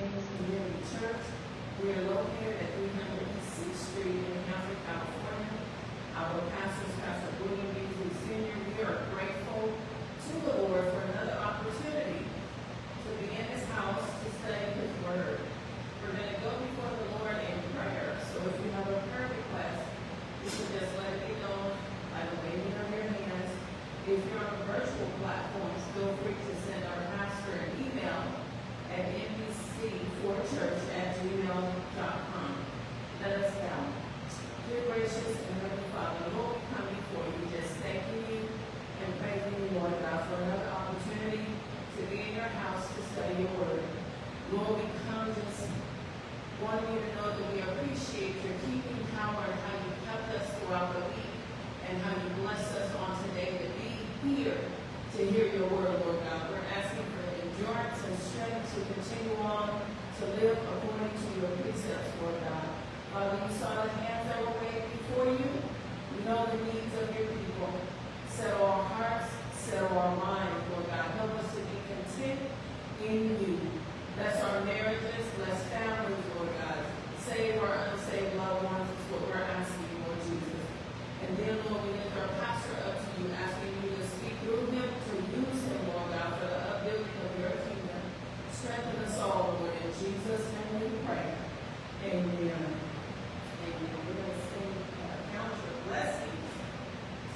Praise Community Church. We are located at 300 C Street in Hanford, California. Our pastor is Pastor William Beasley Sr. We are grateful to the Lord for another opportunity to be in His house to study His Word. We're going to go before the Lord in prayer. So if you have a prayer request, you can just let it be known by the waving of your hands. If you're on the virtual platforms, feel free to send our pastor an email at nbc4church@gmail.com. Let us bow. Dear gracious and heavenly Father, Lord, we come before you just thanking you and praising you, Lord God, for another opportunity to be in your house to study your word. Lord, we come just wanting you to know that we appreciate your keeping power and how you kept us throughout the week and how you bless us on today to be here to hear your word, Lord God. We're asking for endurance and strength to continue on to live according to your precepts, Lord God. Father, you saw the hands that were waiting before you. You know the needs of your people. Settle our hearts, settle our minds, Lord God. Help us to be content in you. Bless our marriages, bless families, Lord God. Save our unsaved loved ones is what we're asking you, Lord Jesus. And then, Lord, we lift our pastor up to you, asking you to speak through him, to use him, Lord God, for the upbuilding of your kingdom. Strengthen us all, Lord, in Jesus' name we pray. Amen. Amen. We're going to sing Count Your Blessings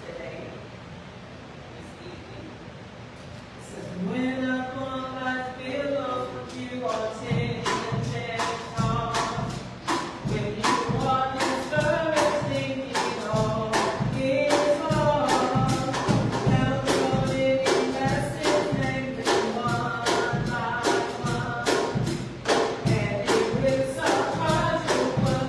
today, this evening. It says, when upon life's billows you are ten and ten tossed, when you walk discouraged, thinking all is lost, count your living blessings, name them one by one, and it will surprise you what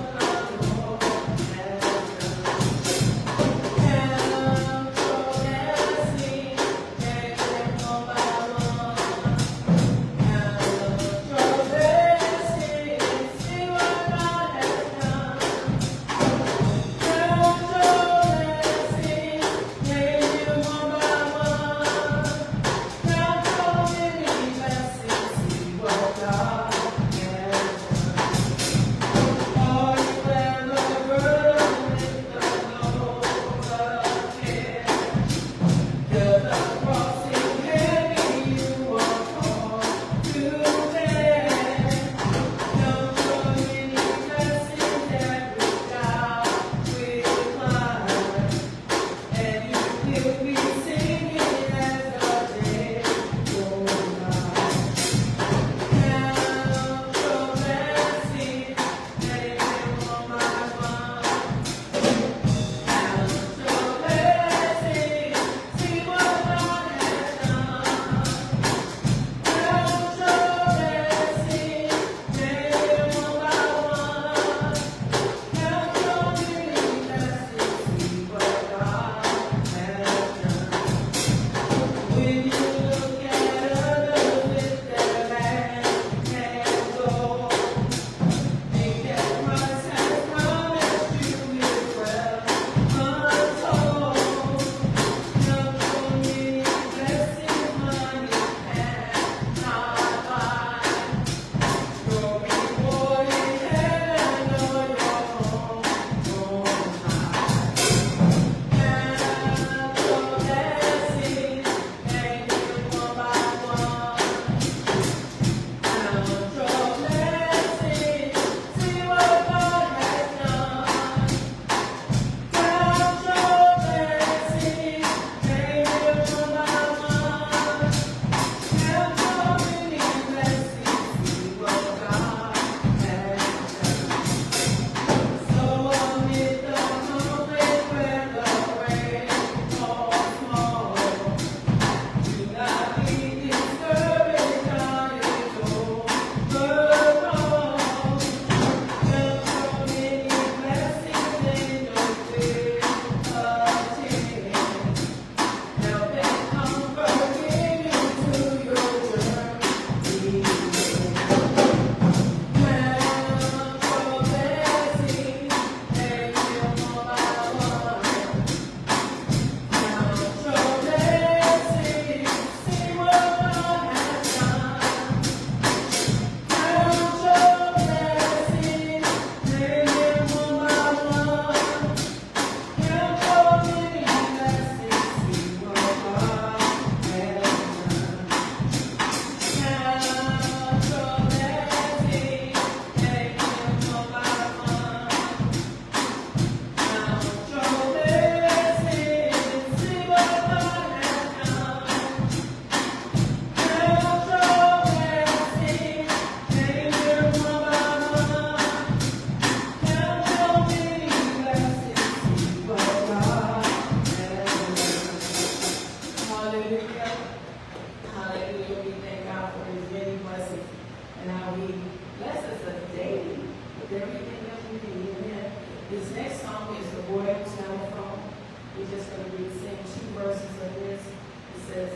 He blesses us daily with everything that we need. Amen. This next song is The Boy Who's Telephone. We're just going to sing 2 verses of this. It says,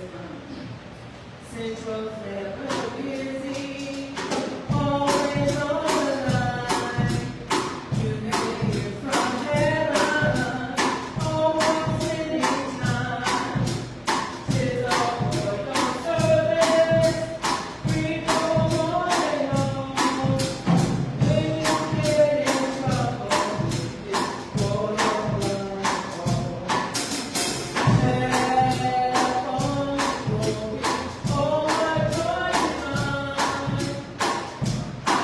Central never busy, always on the line. You never hear from heaven, almost any time. Tis all for your service, we go more than home. When you get in trouble, it's for your blood. Telephone, glory, oh my joy divine. I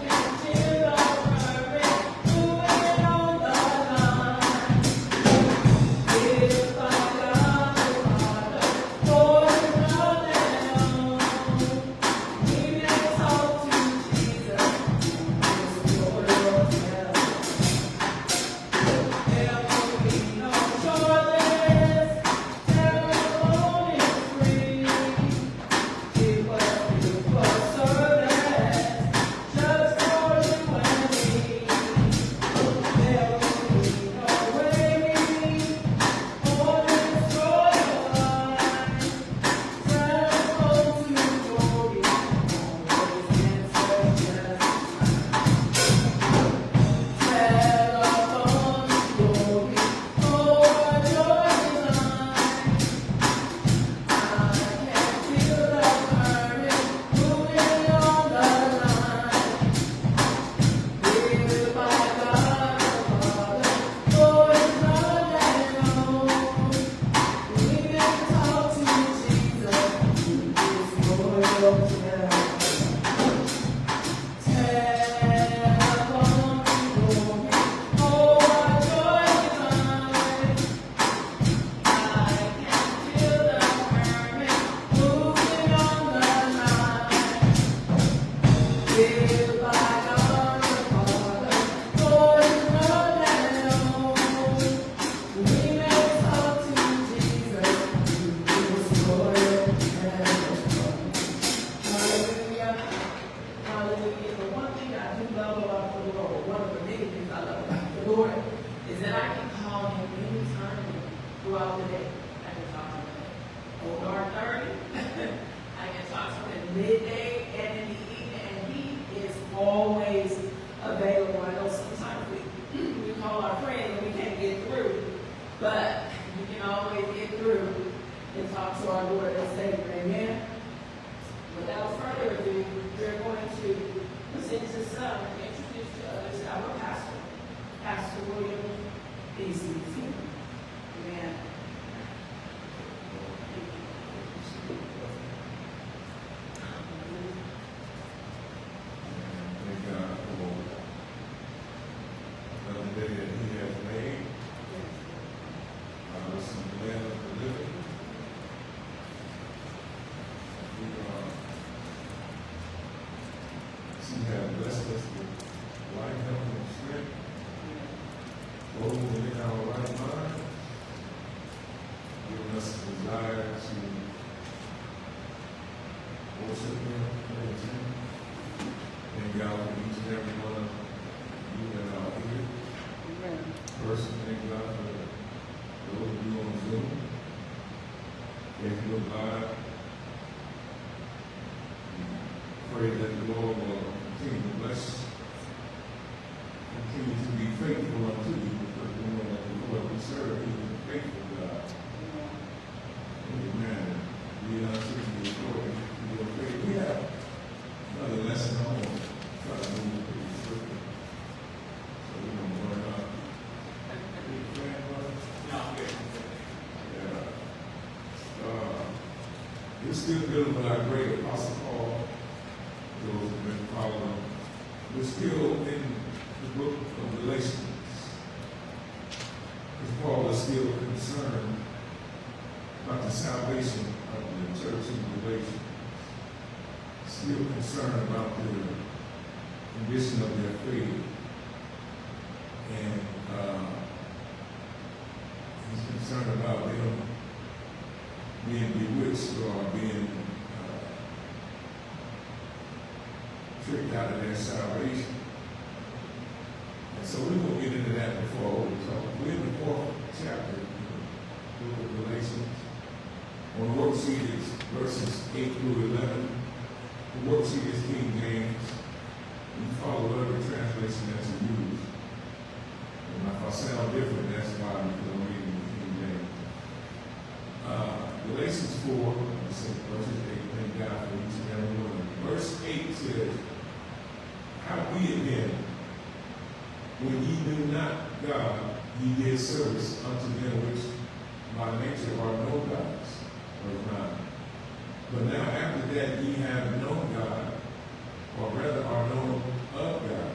can feel the current moving on the line. If I got the Father, for now and on, we may talk to Jesus, who's Lord of heaven. There will be no choices, telephone is free. It was built for service, just for you and me. There will be no waiting for this royal line. Telephone to glory, always answer yes. Telephone to glory, oh joy divine. I can feel the current moving on the line. If I got the Father, for His love and known, we can talk to Jesus, who is loyal to heaven. Telephone to glory, oh joy divine. I can feel the current moving on the line. If I got the Father, for His love and known, we may talk to Jesus, who is loyal to heaven. Hallelujah. Hallelujah. The one thing I do love about the Lord, one of the many things I love about the Lord, is that I can call Him anytime throughout the day. I can talk to Him at 4:30. I can talk to Him at midday and in the evening, and He is always available. I know sometimes we call our friends and we can't get through, but we can always get through and talk to our Lord and Savior. Amen. Without further ado, we're going to listen to some and introduce to others our pastor, Pastor William B. C. Amen. Thank God for another day that He has made. This is the land of the living. He has blessed us with life, health, and strength. Clothed in our right mind, giving us the desire to worship Him, praise Him. Thank God for each and every one of you that are here. First, thank God for those of you on Zoom. If you look live, pray that the Lord will continue to bless, continue to be faithful unto you, because we know that the Lord we serve, He is a faithful God. Amen. We are seeking the glory to your faith. We have another lesson on try to move to the scripture. So we're going to learn out. It's still dealing with our great Apostle Paul. Those who have been following. We're still in the book of Galatians. Because Paul is still concerned about the salvation of the church in Galatians. Still concerned about the condition of their faith. And he's concerned about them being bewitched or being tricked out of their salvation. And so we won't get into that before we talk. We're in the 4th chapter of the book of Galatians. On the worksheet is verses 8 through 11. The worksheet is King James. You follow whatever translation that you use. And if I sound different, that's why, because I'm reading the King James. Galatians 4, verses 8, thank God for each and every one. Verse 8 says, howbeit then, when ye knew not God, ye did service unto them which by nature are no gods. Verse 9. But now after that ye have known God, or rather are known of God,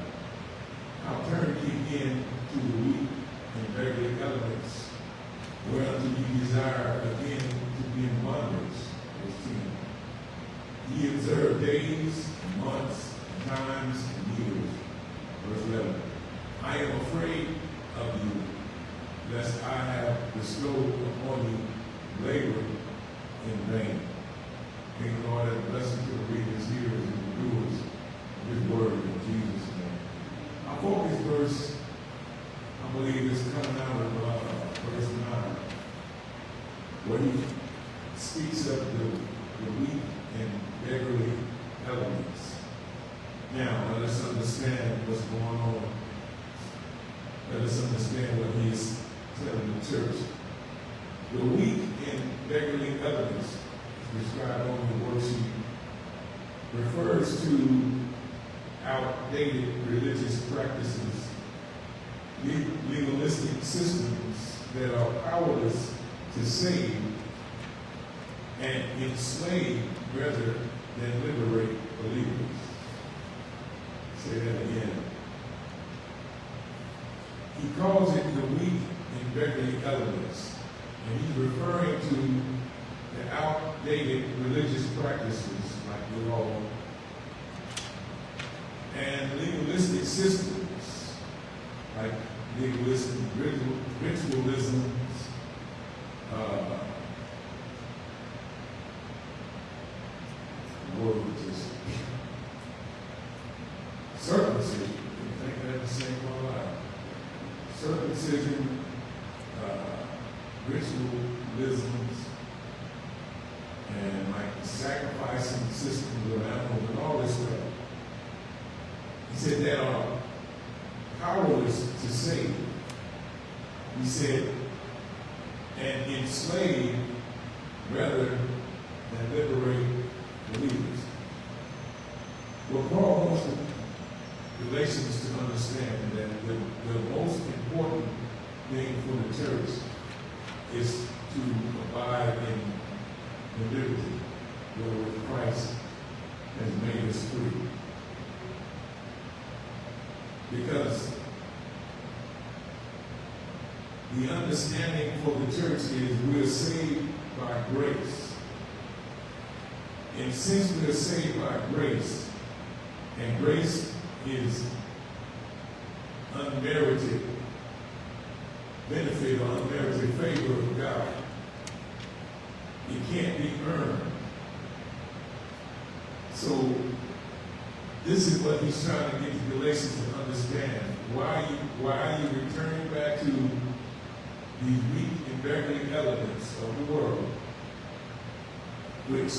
how turn ye again to the weak and beggarly elements, whereunto ye desire again to be in bondage. Verse 10. Ye observe days, months, times, and years. Verse 11. I am afraid of you, lest I have bestowed upon you labor in vain. May the Lord have blessing to the readers, hearers, and the doers of his word in Jesus' name. Our focus verse, I believe, is coming out of verse 9, where he speaks of the weak and beggarly elements. Now, let us understand what's going on. Let us understand what he is telling the church. The weak and beggarly elements described on the worksheet refers to outdated religious practices, legalistic systems that are powerless to save and enslave rather than liberate believers. Say that again. He calls it the weak and beggarly elements, and he's referring to the outdated religious practices like the law and legalistic systems like legalistic ritualisms, circumcision. I think that's the same one life. Circumcision, ritualisms, and like sacrificing systems of animals and all this stuff. He said that are powerless to save. He said, and enslave rather than liberate believers. What Paul wants the Galatians to understand that the most important thing for the church is to abide in the liberty wherewith Christ has made us free. Because the understanding for the church is we're saved by grace. And since we're saved by grace, and grace is unmerited benefit or unmerited favor of God, it can't be earned. So this is what he's trying to get the Galatians to understand. Why are you returning back to these weak and beggarly elements of the world, which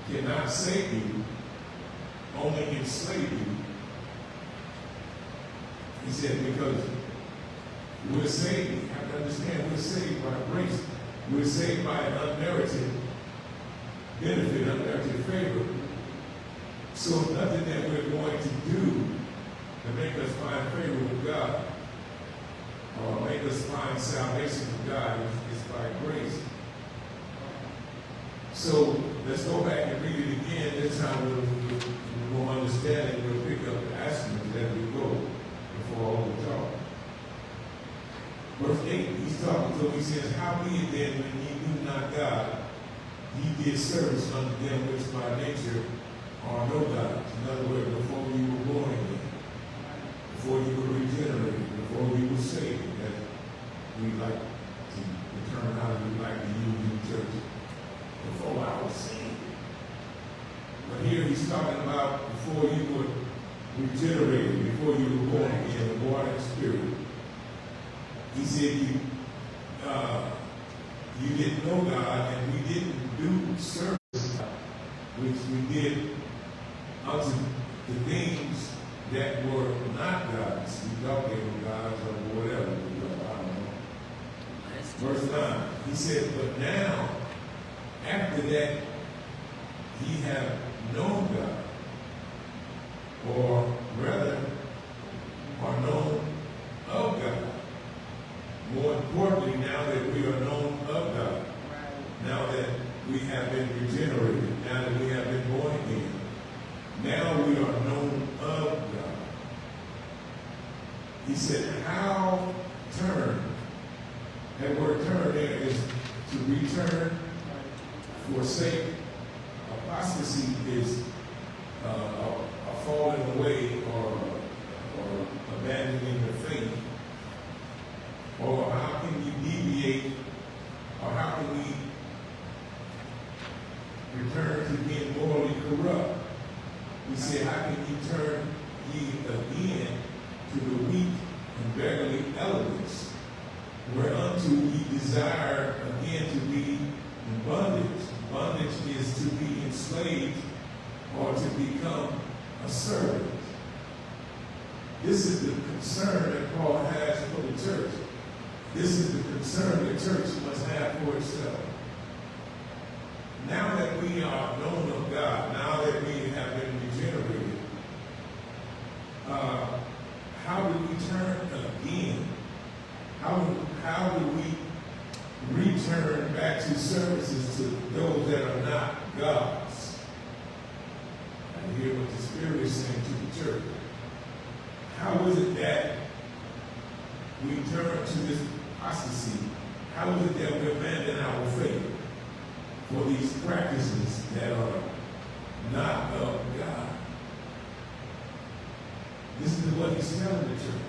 cannot save you, only enslave you? He said, because we're saved. You have to understand, we're saved by grace. We're saved by an unmerited benefit, unmerited favor. So nothing that we're going to do to make us find favor with God or make us find salvation with God is by grace. So let's go back and read it again. This time we'll understand it. We'll pick up the aspects as we go before all the talk. Verse 8, he's talking to him. He says, howbeit then, when ye knew not God, ye did service unto them which by nature are no gods. In other words, before you were born again, before you were regenerated, before you were saved, as we like to, the terminology we like to use in church, before I was saved. But here he's talking about you were regenerated, before you were born again, born in the Spirit. He said you didn't know God, and we didn't do service, which we did unto the things that were not God's. We thought they were God's or whatever. I don't know. Verse 9, he said, but now, after that, ye have known God, or rather, are known of God. More importantly, now that we are known of God, now that we have been regenerated, now that we have been born again, now we are known of God. He said, how turn? That word turn there is to return, forsake. Apostasy is a falling away or abandoning the faith. Or how can you deviate, or how can we return to being morally corrupt? He said, how can you turn ye again to the weak and beggarly elements, whereunto ye desire again to be in bondage? Bondage is to be enslaved or to become a servant. This is the concern that Paul has for the church. This is the concern the church must have for itself. Now that we are known of God, now that we have been regenerated, how do we turn again? How do we return back to services to those that are not God's? I hear what the Spirit is saying to the church. How is it that we turn to this apostasy? How is it that we abandon our faith for these practices that are not of God? Listen to what he's telling the church.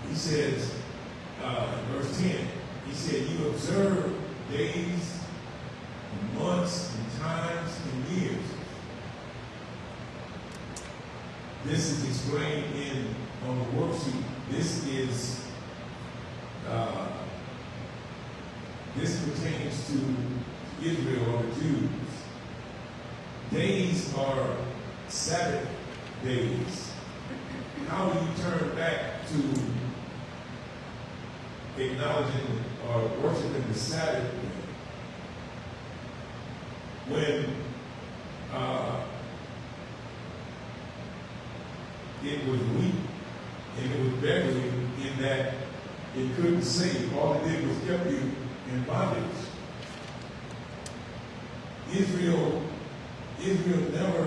He says, in verse 10, he said, you observe days and months and times and years. This is explained on the worksheet. This pertains to Israel or the Jews. Days are Sabbath days. How do you turn back to acknowledging or worshiping the Sabbath day? When it was weak and it was beggarly in that it couldn't save. All it did was kept you in bondage. Israel never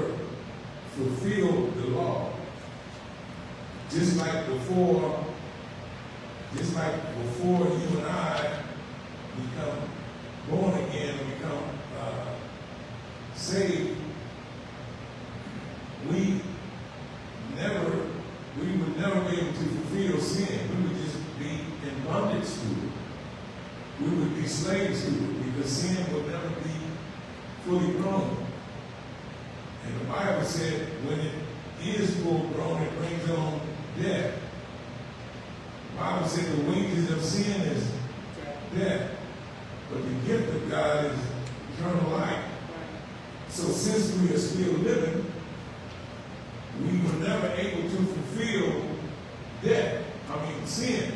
fulfilled the law. Just like before you and I become born again and become saved, we would never be able to fulfill sin. We would just be in bondage to it. We would be slaves to it because sin would never be fully grown. And the Bible said when it is full grown, it brings on death. The Bible said the wages of sin is death, but the gift of God is eternal life. So since we are still living, we were never able to fulfill sin.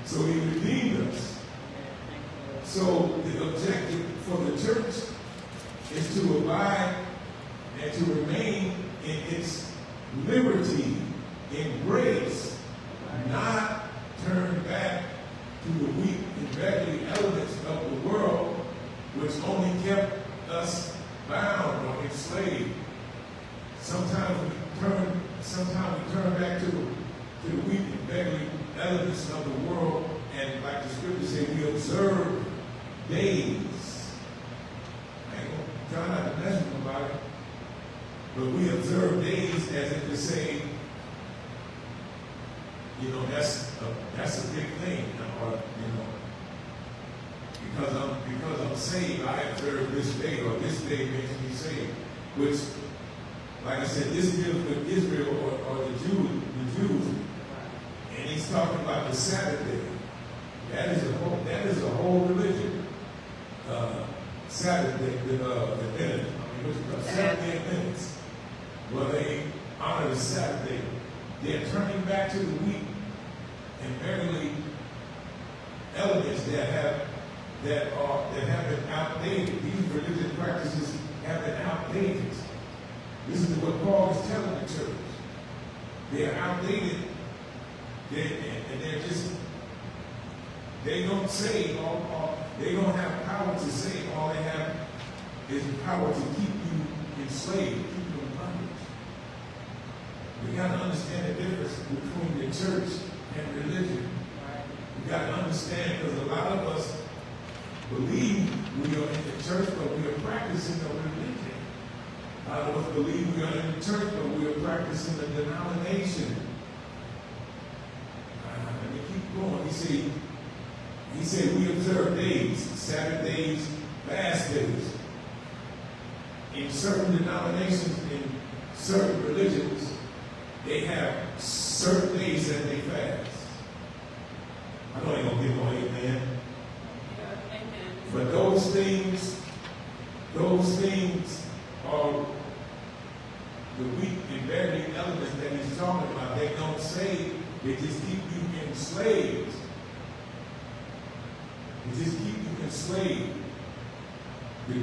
So he redeemed us. So the objective for the church is to abide and to remain in its liberty, in grace, not turn back to the weak and beggarly elements of the world, which only kept us bound or enslaved. Sometimes we turn back to the weak and beggarly elements of the world, and like the scriptures say, we observe days. I ain't gonna try not to mess with nobody, but we observe days as if to say, that's a big thing, or because I'm saved, I observe this day, or this day makes me saved. which, like I said, this deals with Israel or the Jews, and he's talking about the Sabbath day. That is a whole religion. Sabbath day, the Adventists, Seventh-day Adventists. Well, they honor the Sabbath day. They're turning back to the week and verily elements that have been outdated. These religious practices have been outdated. This is what Paul is telling the church. They are outdated, and they're just, they don't say, they don't have power to say. All they have is the power to keep you enslaved, keep you in bondage. We got to understand the difference between the church and religion. We got to understand, because a lot of us believe we are in the church, but we are practicing a religion. A lot of us believe we are in the church, but we are practicing a denomination. Let me keep going. He said we observe days, Sabbath days, fast days. In certain denominations, in certain religions, they have certain days that they fast. I know I ain't gonna give no amen. But those things are the weak and very elements that he's talking about. They don't say, they just keep you enslaved. They just keep you enslaved. The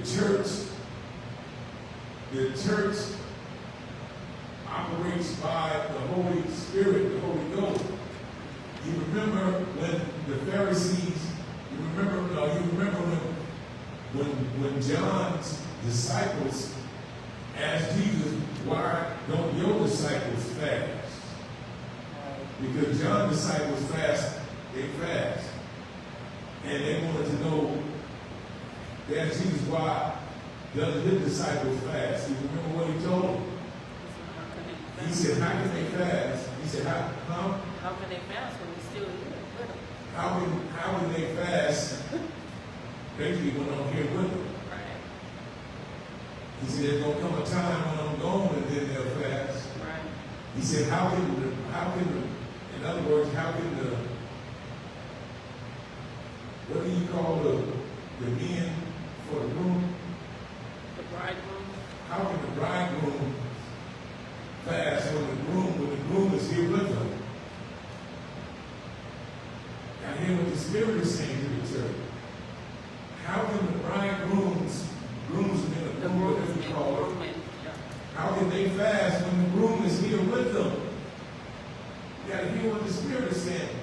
church operates by the Holy Spirit, the Holy Ghost. You remember when the Pharisees, you remember when John's disciples asked Jesus, why don't your disciples fast? Because John's disciples fast, they fast. And they wanted to know, they asked Jesus, why does his disciples fast? You remember what he told them? He said, how can they fast? He said, how can they fast when we're still here with them? How can they fast? Basically, when I'm here with them. Right. He said, there's going to come a time when I'm gone and then they'll fast. Right. He said, in other words, what do you call the men for the groom? The bridegroom. How can the bridegroom fast when the groom is here with them? I hear what the Spirit is saying to the church. How can the groomsmen, whatever you call it, how can they fast when the groom is here with them? You got to hear what the Spirit is saying.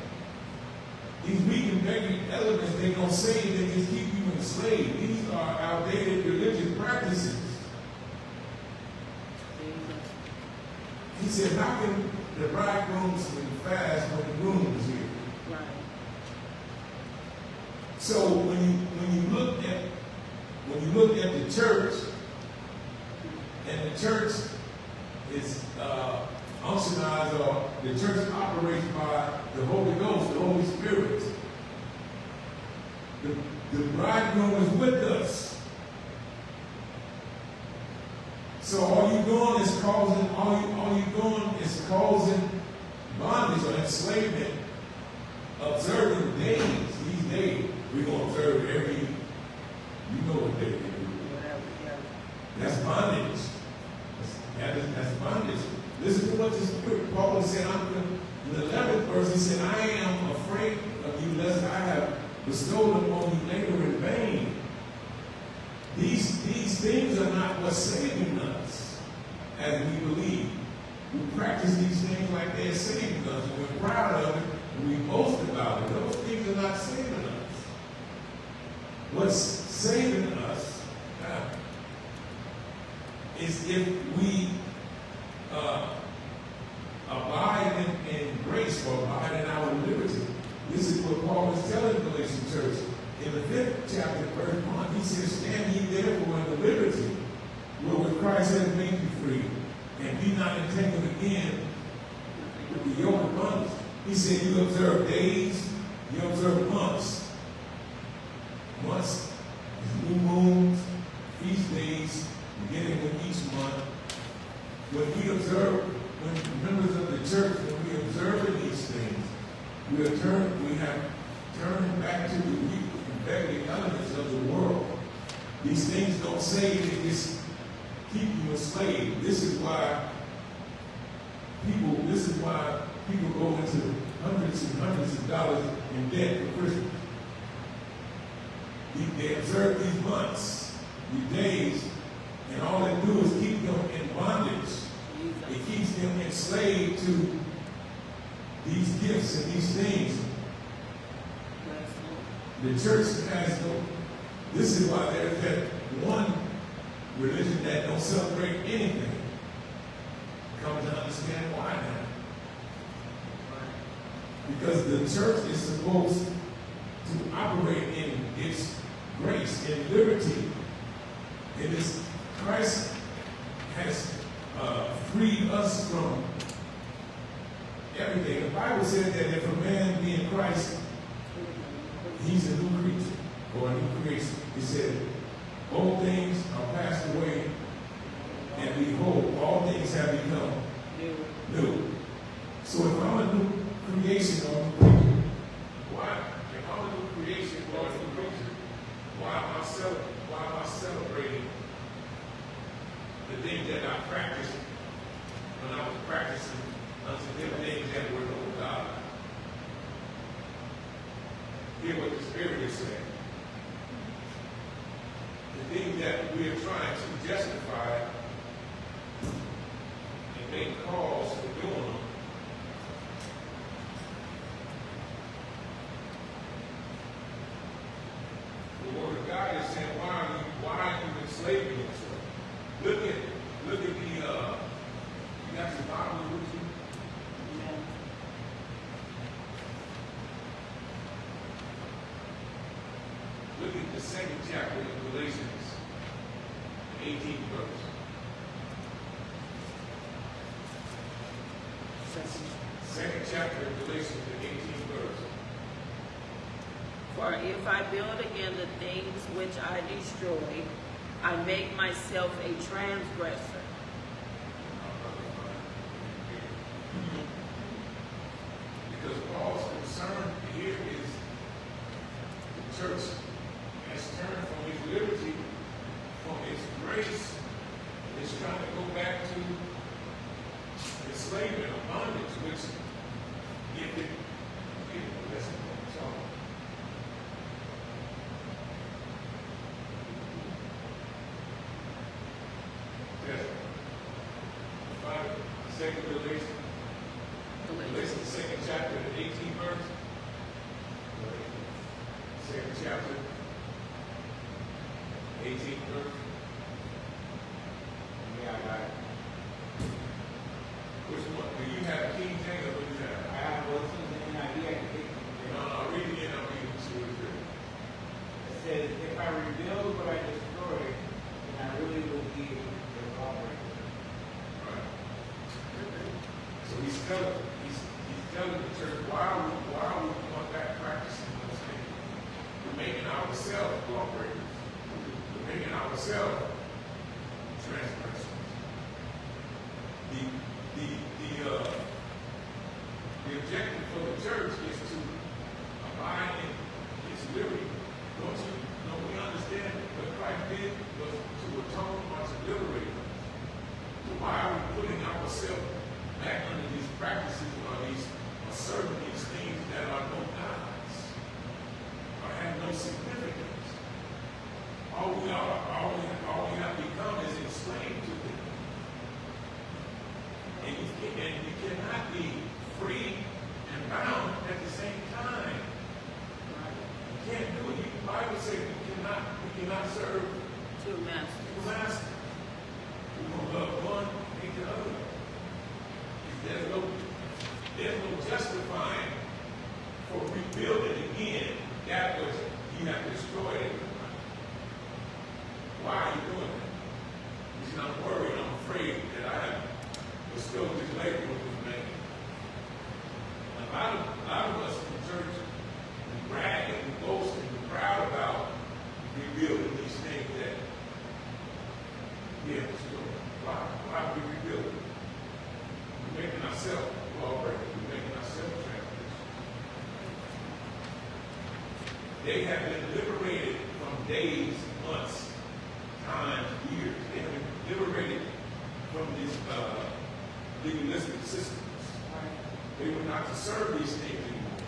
These weak and dirty elements, they don't say they just keep you enslaved. These are outdated religious practices. He said, how can the bridegrooms fast when the groom is here? Right. So when you look at the church, and the church is functionized, or the church operates by the Holy Ghost, the Holy Spirit. The bridegroom is with us. So all you're doing is causing bondage or enslavement. Observing days, these days, we're going to observe every, you know what day it is. That's bondage. That's bondage. Listen to what the Spirit, Paul said, in the 11th verse, he said, I am afraid of you lest I have bestowed upon you labor in vain. These things are not what's saving us, as we believe. We practice these things like they're saving us, and we're proud of it, and we boast about it. Those things are not saving us. What's saving us is if we abide in grace, or abide in our liberty. This is what Paul is telling the Galatian church. In the 5th chapter, verse 1, he says, stand ye therefore in the liberty wherewith Christ has made you free, and be not entangled again with the yoke of bondage. He said, you observe days, you observe months. Months is new moons, feast days, beginning with each month. when we observe, when members of the church, when we observe these things, we have turned back to the weak and beggarly elements of the world. These things don't save, they just keep you a slave. This is why people go into hundreds and hundreds of dollars in debt for Christmas. They observe these months, these days, and all they do is keep them in bondage. It keeps them enslaved to these gifts and these things. The church has no, this is why there's that one religion that don't celebrate anything. Come to understand why now. Because the church is supposed to operate in its grace and liberty. And this Christ has freed us from everything. The Bible said that if a man be in Christ, he's a new creature or a new creation. He said, old things are passed away, and behold, all things have become new. So if I'm a new creation or a new creature, why? If I'm a new creation or a new creature, why am I celebrating the things that I practiced when I was practicing unto them things that were no God? Hear what the Spirit is saying. The things that we are trying to justify and make calls for doing them. The Word of God is saying, why are you enslaving yourself? Look at the, you got your Bible with you? Amen. Look at the second chapter of Galatians, 18th verse. Second chapter of Galatians, the 18th verse. For if I build again the things which I destroyed, I make myself a transgressor. Because Paul's concern here is the church has turned from its liberty, from its grace, and is trying to go back to enslavement or bondage, which if it that's so. Yes. Second Galatians. Galatians, the second chapter, the 18th verse. Second chapter, 18th verse. Yeah, I got it. Which one? Do you have King James or what do you have? I have what's in the NIV. I can take it. No, read it again. I'll read it to you. It says, if I rebuild what I destroyed, then I really will be the lawbreaker. Right. So he's telling the church, why are we going back practicing those things? We're making ourselves lawbreakers. We're making ourselves transgressors. The objective for the church is to abide in its liberty. Don't we understand what Christ did was to atone or to liberate us? So why are we putting ourselves back under these practices ourselves lawbreakers. We're making ourselves transgressors. They have been liberated from days, months, times, years. They have been liberated from these legalistic systems. They were not to serve these things anymore.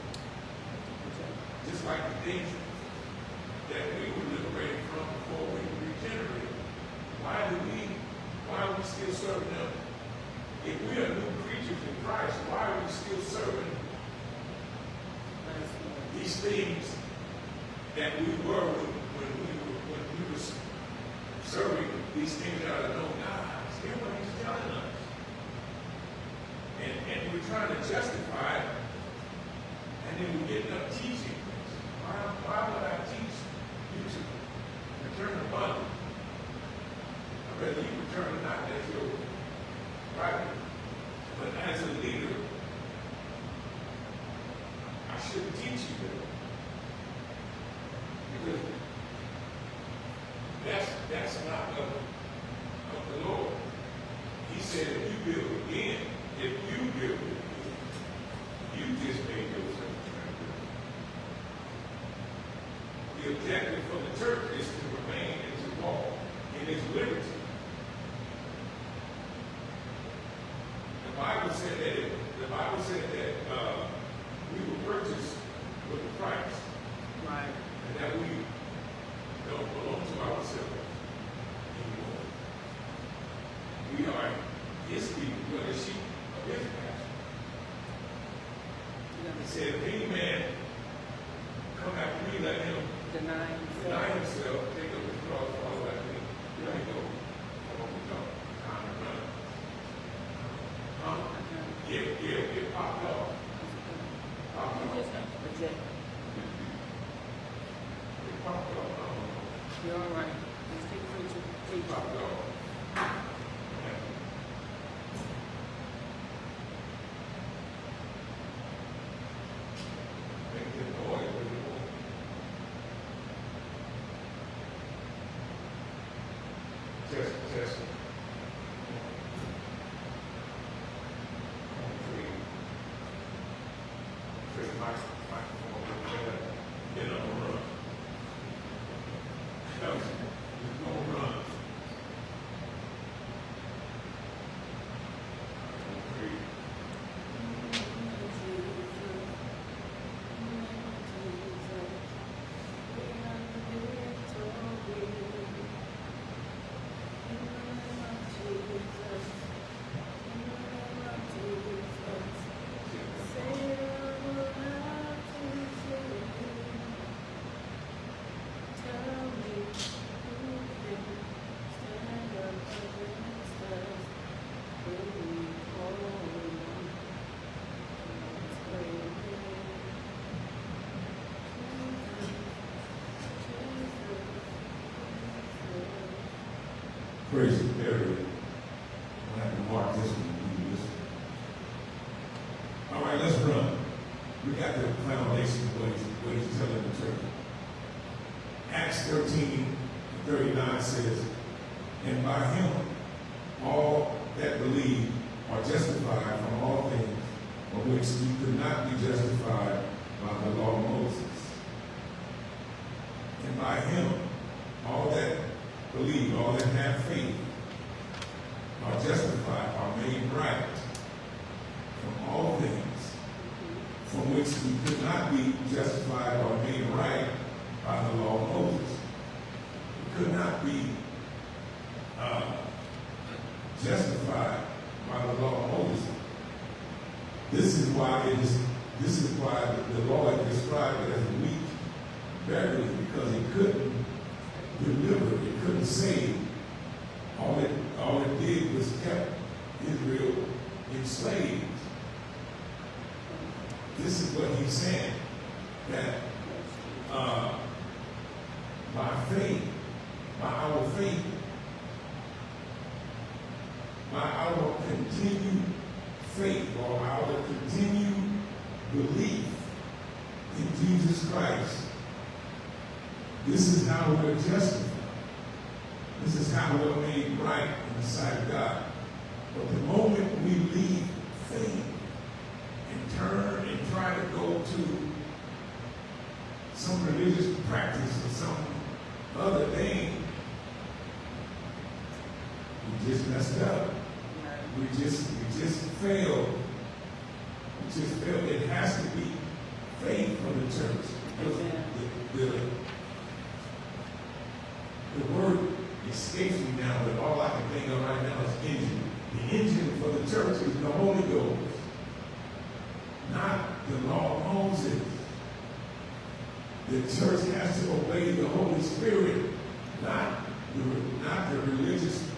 Just like the things that we were liberated from before we were regenerated. Why are we still serving them? If we are new creatures in Christ, why are we still serving these things that we were when we were serving these things that are known gods? Hear what he's telling us. And we're trying to justify it, and then we get up teaching. Why would I teach you to return the money? I'd rather you return it not as your right, but as a leader, I shouldn't teach you that. Because that's not of the Lord. He said if you build again, if you build it, you just made yourself transgressor. The objective for the church is to remain and to walk in its liberty. The Bible said that we were purchased with a price. Right. And that we don't belong to ourselves anymore. We are his people, we are the sheep of his pasture. He said, if any man come after me, let him deny himself, take up his cross, follow after me. There you go. Come on, we go. Time to run. Get popped off. Popped off. Get popped off. You're all right. Let's keep preaching. Get popped off. Test. Microphone. Get on the run. Don't run. Praise the area. I have to mark this one. All right, let's run. We got the foundation what he's telling the church. Acts 13:39 says, and by him all that believe are justified from all things of which you could not be justified by the law of Moses. And by him all that believe, all that have faith, are justified, are made right from all things from which we could not be justified or made right by the law of Moses. We could not be justified by the law of Moses. This is why the Lord described it as a weak beggarly, because it couldn't deliver, it couldn't save. All it did was kept Israel enslaved. This is what he's saying, that by faith, by our faith, by our continued faith or our continued belief in Jesus Christ, this is how we're justified. This is how we're made right in the sight of God. But the moment we leave faith, practice or some other thing, we just messed up. We just failed. We just failed. It has to be faith from the church. The word escapes me now, but all I can think of right now is engine. The engine for the church is the Holy Ghost, not the law of Moses. The church has to obey the Holy Spirit, not the religious,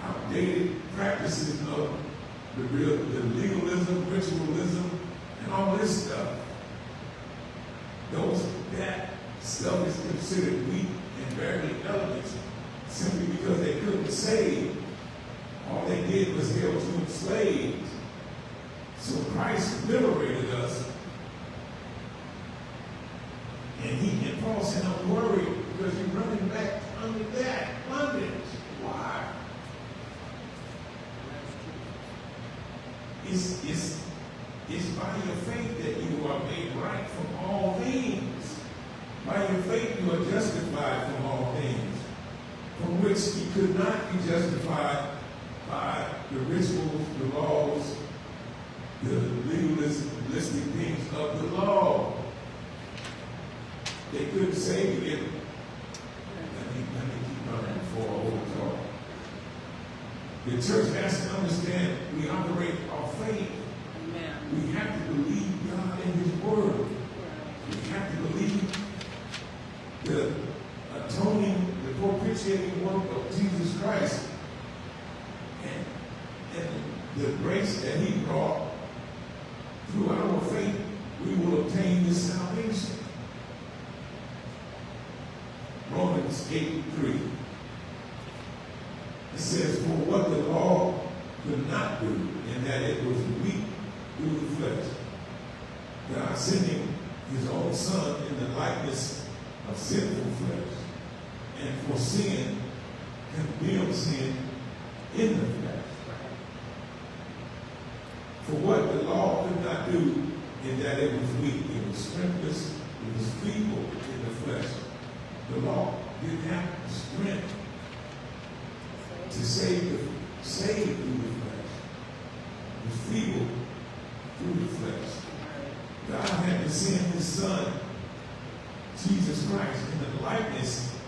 outdated practices of the legalism, ritualism, and all this stuff. That stuff is considered weak and barely elegant simply because they couldn't save. All they did was held to enslaved. So Christ liberated us. And Paul said, don't worry, because you're running back under that bondage. Why? It's by your faith that you are made right from all things. By your faith you are justified from all things, from which you could not be justified by the rituals, the laws, the legalistic things of the law. They couldn't save you. Let me keep running before I overtalk. The church has to understand we operate our faith. Amen. We have to believe God in His Word. We have to believe the atoning, the propitiating work of Jesus Christ and the grace that He brought. Through our faith, we will obtain this salvation. Romans 8:3. It says, for what the law could not do, in that it was weak through the flesh, God sending His own Son in the likeness of sinful flesh, and for sin, condemned sin in the flesh. For what the law could not do, in that it was weak, it was strengthless, it was feeble in the flesh. The law didn't have the strength to save through the flesh. It was feeble through the flesh. God had to send His Son, Jesus Christ, in the likeness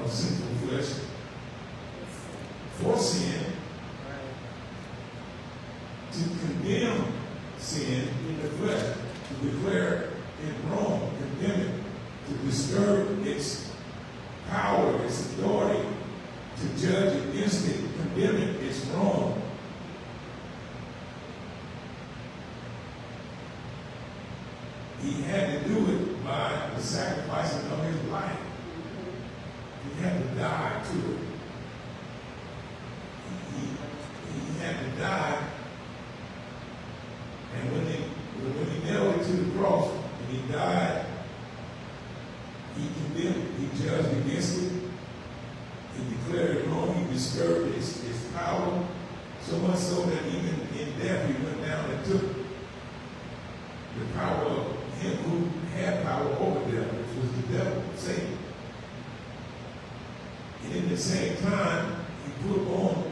of sinful flesh for sin, to condemn sin in the flesh, to declare it wrong, condemn it, to disturb its power, its authority, to judge against it, condemn it, it's wrong. He had to do it by the sacrificing of His life. He had to die to it. He had to die. And when he nailed it to the cross, and He died, He condemned it. He judged against it. He declared it wrong. He disturbed its power, so much so that even in death He went down and took the power of Him who had power over death, which was the devil, Satan. And in the same time, He put on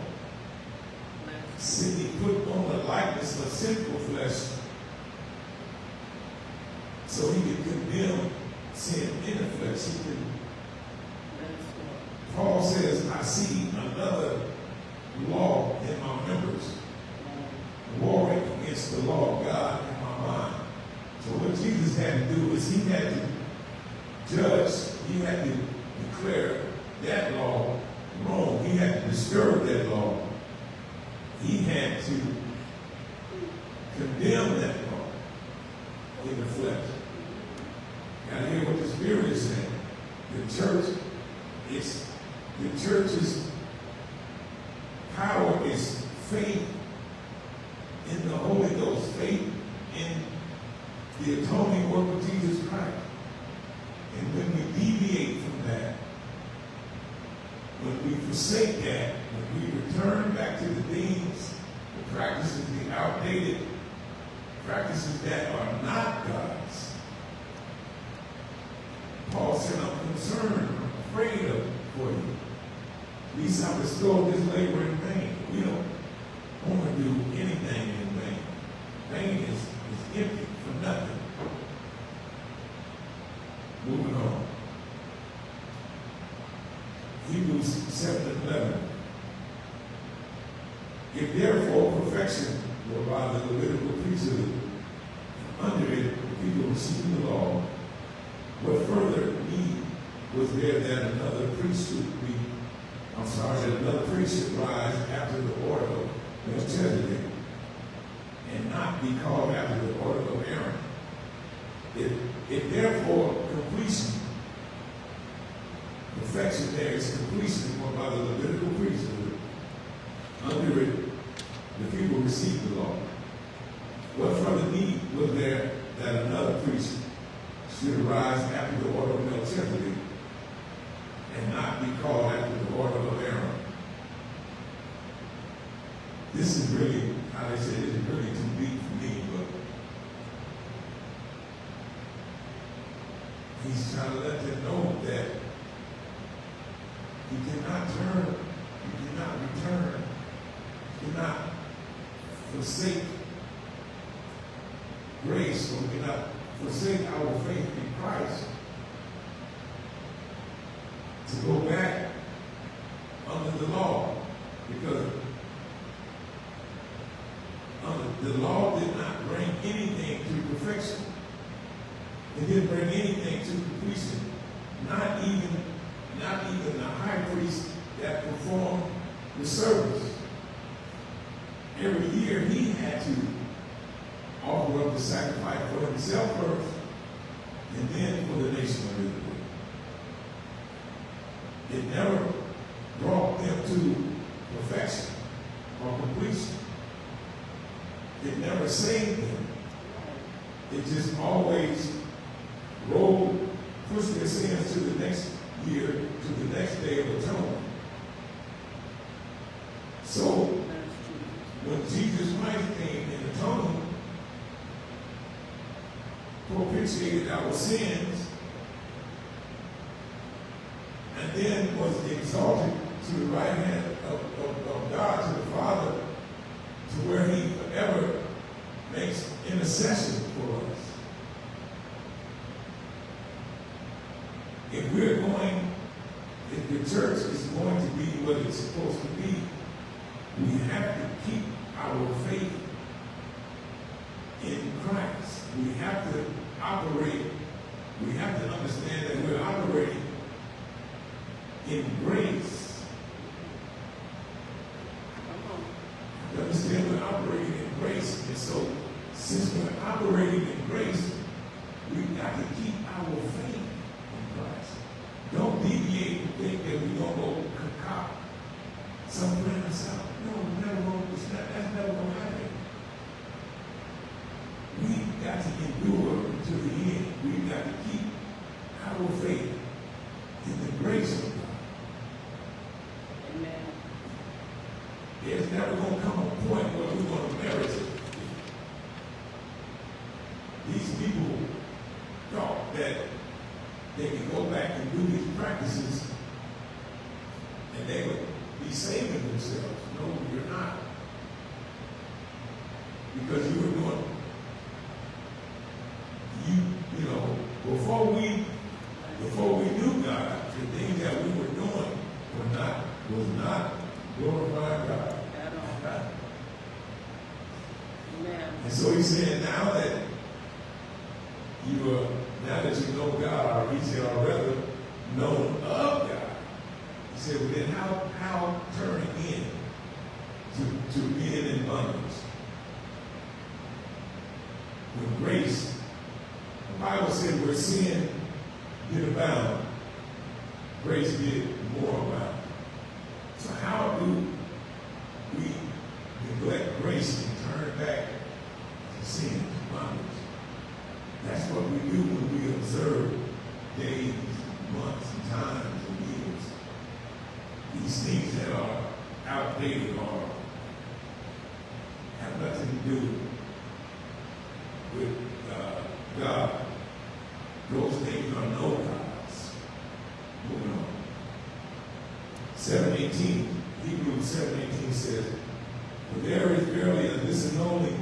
the likeness of sinful flesh, so He could condemn sin in the flesh. Paul says, I see another law in my members, warring against the law of God in my mind. So what Jesus had to do is He had to judge, He had to declare that law wrong. He had to disturb that law. He had to condemn that law in the flesh. Got to hear what the Spirit is saying. The church's power is faith in the Holy Ghost, faith in the atoning work of Jesus Christ. And when we deviate from that, when we forsake that, when we return back to the things, the practices, the outdated practices that are not God's, concerned, I'm afraid of for you. Least I bestowed this labor in vain. We don't want to do anything in vain. Vain is empty for nothing. Moving on. Hebrews 7:11. If therefore perfection were by the Levitical priesthood, under it the people receiving the law, what further need was there that another priest should rise after the order of Melchizedek, and not be called after the order of Aaron? If therefore perfection there is completion were by the Levitical priesthood, under it the people received the law, what further need was there that another priest should arise after the order of Melchizedek, and not be called after the order of Aaron? This is really, how they say, this is really too deep for me, but he's trying to let them know that you cannot turn, you cannot return, you cannot forsake grace, or we cannot forsake our faith in Christ to go back under the law, because the law did not bring anything to perfection. It didn't bring anything to completion. Not even the high priest that performed the service. Every year he had to offer up the sacrifice for himself first, and then for the nation of Israel. It never brought them to perfection or completion. It never saved them. It just always pushed their sins to the next year, to the next day of atonement. So, when Jesus Christ came and atoned, propitiated our sins, and then was exalted to the right hand of God, to the Father, to where he forever makes intercession for us. If the church is going to be what it's supposed to be, we have to keep our faith in Christ. We have to operate, we have to understand that we're operating in grace. You understand we're operating in grace. And so, since we're operating in grace, we've got to keep our faith in Christ. Don't deviate and think that we're going to go concoct some plan us out. No, that's never going to happen. We've got to endure to the end. We've got to keep our faith in the grace of God. Amen. There's never going to come a point where we're going to merit it. These people thought that they could go back and do these practices and they would be saving themselves. No, you're not. Because you were doing, before we knew God, the things that we were doing was not glorifying God. Amen. And so he said, now that you know God, or he said, or rather, known of God, he said, well then how turn again to being in bondage? With grace, the Bible said where sin did abound, grace did more abound. So how do we neglect grace and turn back to sin, to bondage? That's what we do when we observe days, months, and times, and years. These things that are outdated or have nothing to do with God. Those things are no gods. 7:18, Hebrews 7:18 says, "For there is verily a disannulling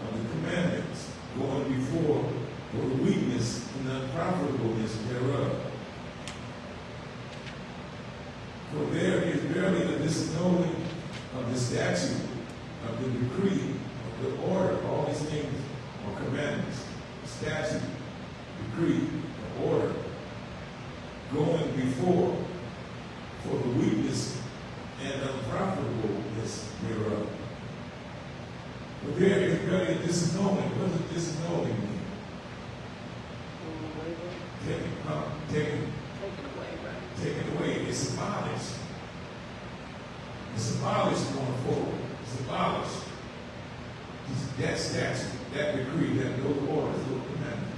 of the commandments going before for the weakness and unprofitableness thereof. For there is verily a disannulling of the statute, of the decree, of the order." All these things are commandments. Statute, decree, order, going before for the weakness and unprofitableness thereof. But there is very a disannulling. What does disannulling mean? Taken away. It's abolished. It's abolished going forward. It's abolished. That statute, that decree, those orders, those commandments.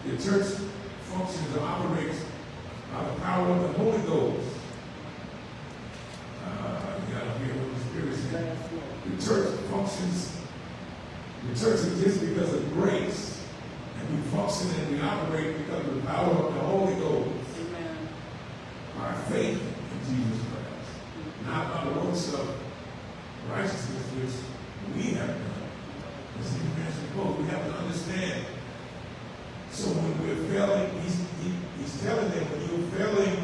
The church functions or operates by the power of the Holy Ghost. You gotta hear what the Spirit says. The church functions, the church exists because of grace. And we function and we operate because of the power of the Holy Ghost. Amen. By faith in Jesus Christ. Not by the works of righteousness which we have done. As he mentioned before, we have to understand. So when we're failing, he's telling them, when you're failing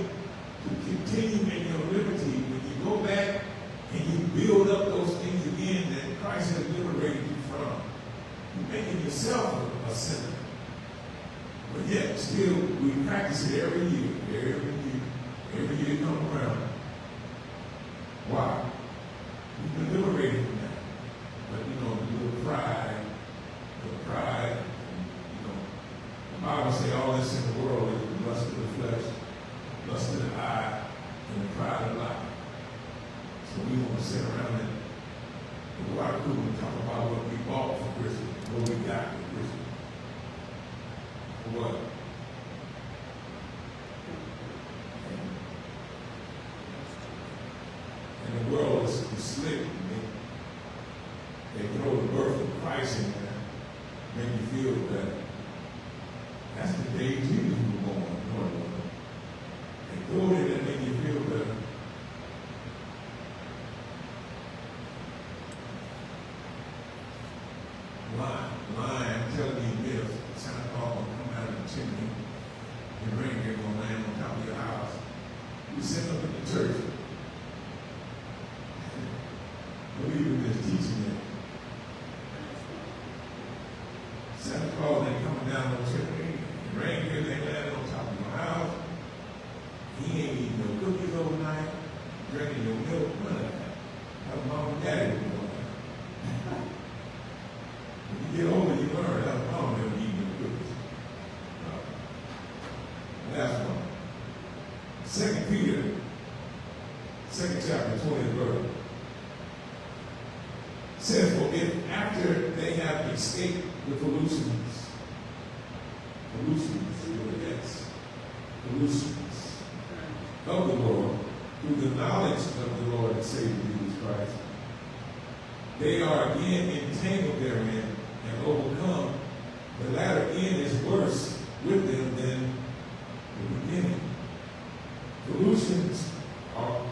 to continue in your liberty, when you go back and you build up those things again that Christ has liberated you from, you're making yourself a sinner. But yet, still, we practice it every year. Every year come around. Why? We've been liberated from that. But, the pride, the Bible says all this in the world is the lust of the flesh, lust of the eye, and the pride of life. So we want to sit around and with a lot of people talk about what we bought for Christmas, what we got for Christmas. For what? And the world is slick. They throw the birth of Christ in there, make you feel better. That's the day Jesus was born. They throw it in and make you feel better. Lying, telling you this, Santa Claus will come out of the chimney, your reindeer gonna land on top of your house. You sit up in the church, believing this, teaching it. Santa Claus ain't coming down no chimney, your reindeer ain't landing on top of your house. He ain't eating no cookies overnight, drinking your milk, none of that. How mom and daddy was doing that. When you get older, you learn how to mom never eat no cookies. Last one. 2 Peter, 2nd chapter, 20th verse. Says, "For if after they have escaped the pollutions of the world, through the knowledge of the Lord and Savior Jesus Christ, they are again entangled therein and overcome. The latter end is worse with them than the beginning." Pollutions are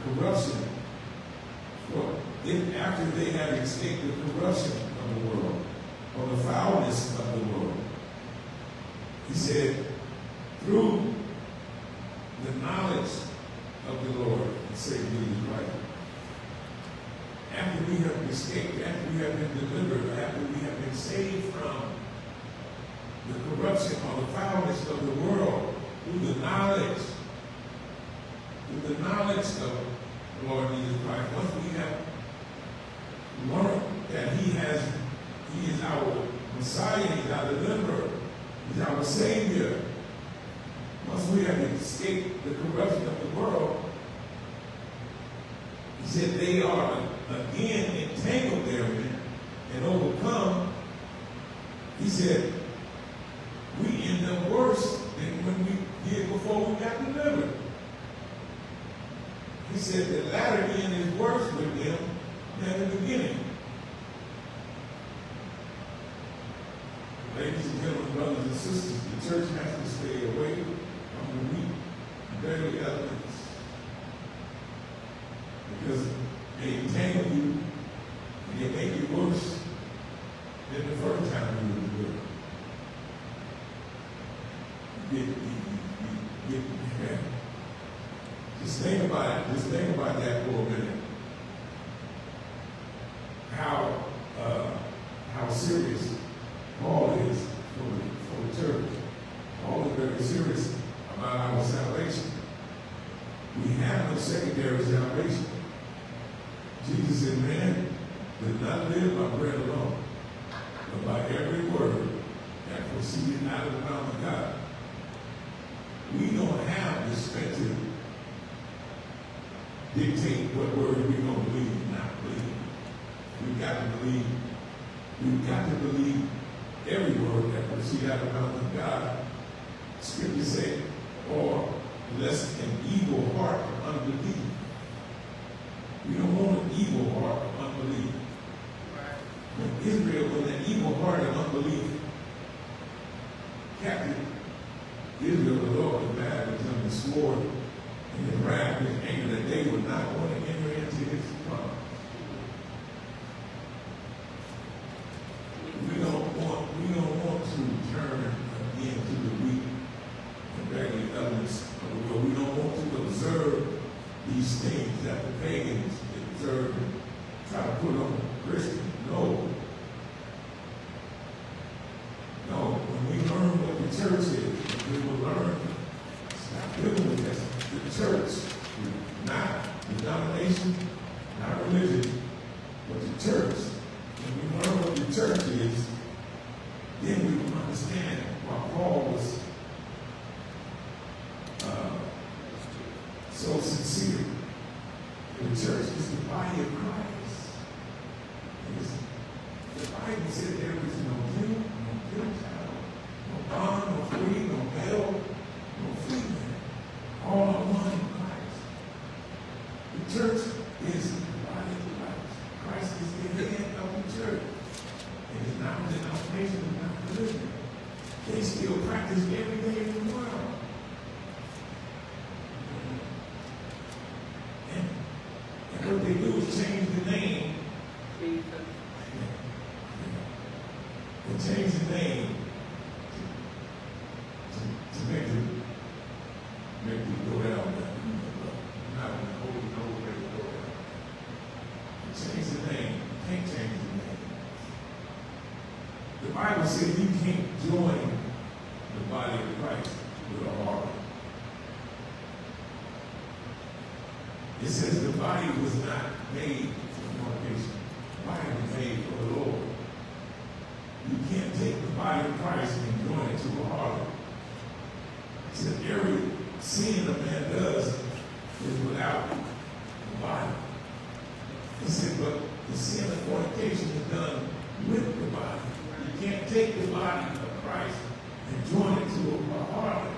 corruption. For if after they have escaped the corruption of the world, or the foulness of the world, he said, through the knowledge of the Lord and Savior Jesus Christ, after we have escaped, after we have been delivered, after we have been saved from the corruption or the foulness of the world, through the knowledge of the Lord Jesus Christ, once we have learned that He is our Messiah, He's our deliverer, He's our Savior. Once we have escaped the corruption of the world, he said they are again entangled therein and overcome. He said we end up worse than when we did before we got delivered. He said the latter end is worse with them than the beginning. Ladies and gentlemen, brothers and sisters, the church has to stay away from the weak, very element Because they entangle you and they make it worse than the first time you were good. Just think about it. Just think about that for a minute. How serious Paul is for the church. Paul is very serious about our salvation. We have no secondary salvation. Jesus said, man does not live by bread alone, but by every word that proceeded out of the mouth of God. We don't have the strength to dictate what word we're going to believe and not believe. We've got to believe. We've got to believe every word that proceeds out of the mouth of God. Scripture says, or lest an evil heart of unbelief. We don't want an evil heart of unbelief. When Israel was an evil heart of unbelief, captive Israel, the Lord was mad with them and swore in his wrath and anger that they would not want to enter into his promise. We don't want to turn again to the weak and ragged elements of the world. We don't want to observe these things that the pagans observe and try to put on Christians. No. When we learn what the church is, we will learn. Stop living with this. The church, not the denomination, not religion, but the church. When we learn what the church is, then we will understand why Paul was so sincere. The church is the body of Christ. The Bible said there is no Jew, no Gentile, no bond, no free, no male, no freeman. All are one in Christ. The church is the body of Christ. Christ is the head of the church. It is not a denomination, it's not religion. They still practice every day in the world. And what they do is change the name. They change the name to make it go down. Not in the holy no way to go down. They change the name. You can't change the name. The Bible says you can't join the body of Christ with a heart. It says the body was not made for fornication. The body was made for the Lord. You can't take the body of Christ and join it to a harlot. It said every sin a man does is without the body. He said, but the sin of fornication is done with the body. You can't take the body of Christ and join it to a harlot.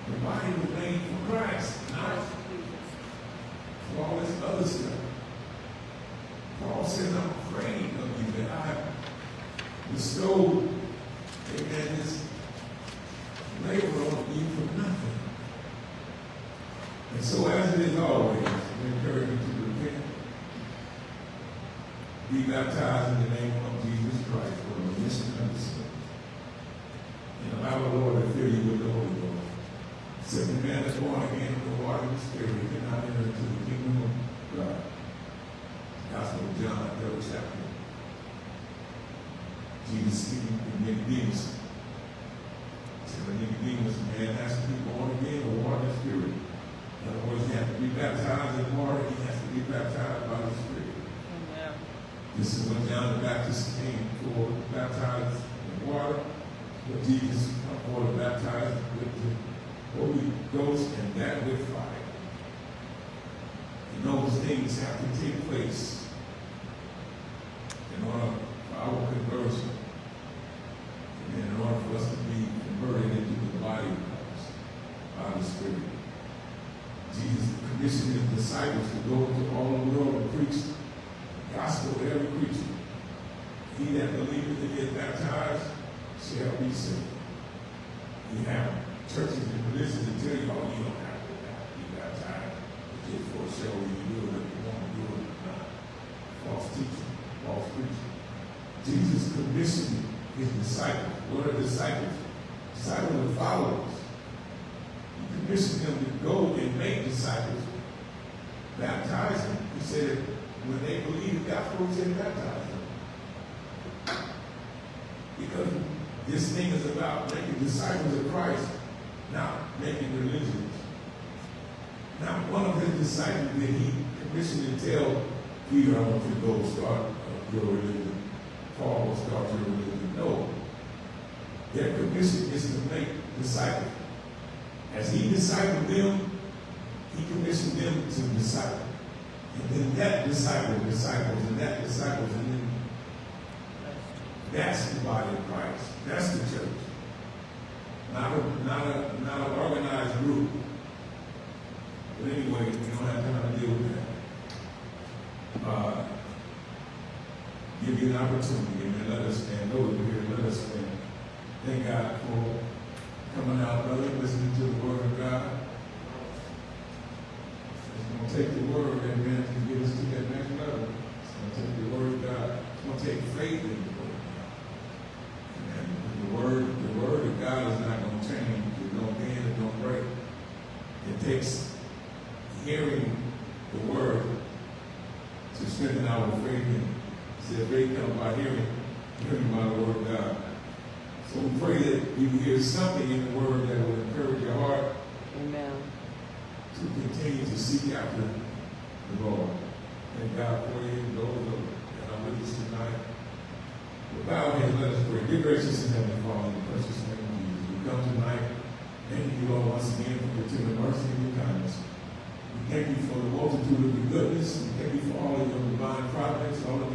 The body was made for Christ, not for all this other stuff. Paul says, I'm afraid of you that I have bestowed, amen, this labor on you for nothing. And so as it is always, we encourage you to repent, be baptized in the name of Jesus Christ for the remission of the sin. And allow the Lord to fill you with the Holy Ghost. Except the man is born again of the water and the Spirit, he cannot enter into the kingdom of God. Gospel of John, 3rd chapter. Jesus speaking to Nicodemus. Telling Nicodemus, man has to be born again of water and Spirit. In other words, he has to be baptized in water, he has to be baptized by the Spirit. Amen. This is when John the Baptist came for baptized in water, but Jesus come for to baptize with the Holy Ghost and that with fire. And those things have to take place in order for our conversion. And in order for us to be converted into the body of Christ by the Spirit. Jesus commissioned his disciples to go into all the world and preach the gospel to every creature. He that believeth and is baptized shall be saved. You have churches and religions that tell you, oh, you don't have to be baptized. Jesus commissioned his disciples. What are disciples? Disciples are followers. He commissioned them to go and make disciples, baptize them. He said, when they believe the gospel, he said, baptize them. Because this thing is about making disciples of Christ, not making religions. Now, one of his disciples that he commissioned to tell Peter, I want you to go start your religion. Paul will start your religion. No. Their commission is to make disciples. As he discipled them, he commissioned them to disciple. And then that disciples, and that disciples, and then that's the body of Christ. That's the church. Not an organized group. But anyway, we don't have time to deal with that. Give you an opportunity, and let us stand. Those who are here, let us stand. Thank God for coming out, brother, listening to the word of God. It's going to take the word, amen, to get us to that next level. It's going to take the word of God. It's going to take faith in the word of God. And the word of God is not going to change. It don't bend, it don't break. It takes hearing the word to strengthen our faith in it. Said faith comes by hearing by the word of God. So we pray that you hear something in the word that will encourage your heart. Amen. To continue to seek after the Lord. Thank God for you, those that are with us tonight. We'll bow our heads, let us pray. Dear gracious and heavenly Father, in the precious name of Jesus, we come tonight. Thank you, Lord, once again for your tender mercy and your kindness. We thank you for the multitude of your goodness. We thank you for all of your divine providence, all that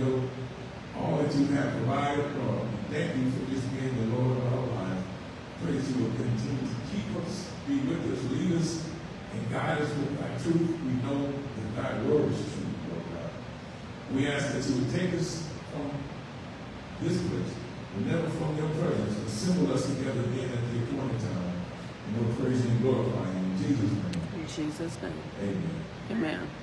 you have provided, Lord. We thank you for just being the Lord of our lives. Pray that you will continue to keep us, be with us, lead us, and guide us with thy truth. We know that thy word is true, Lord God. We ask that you would take us from this place, but never from your presence. Assemble us together again at the appointed time. And we'll praise you and glorify you in Jesus' name. In Jesus' name. Amen. Amen.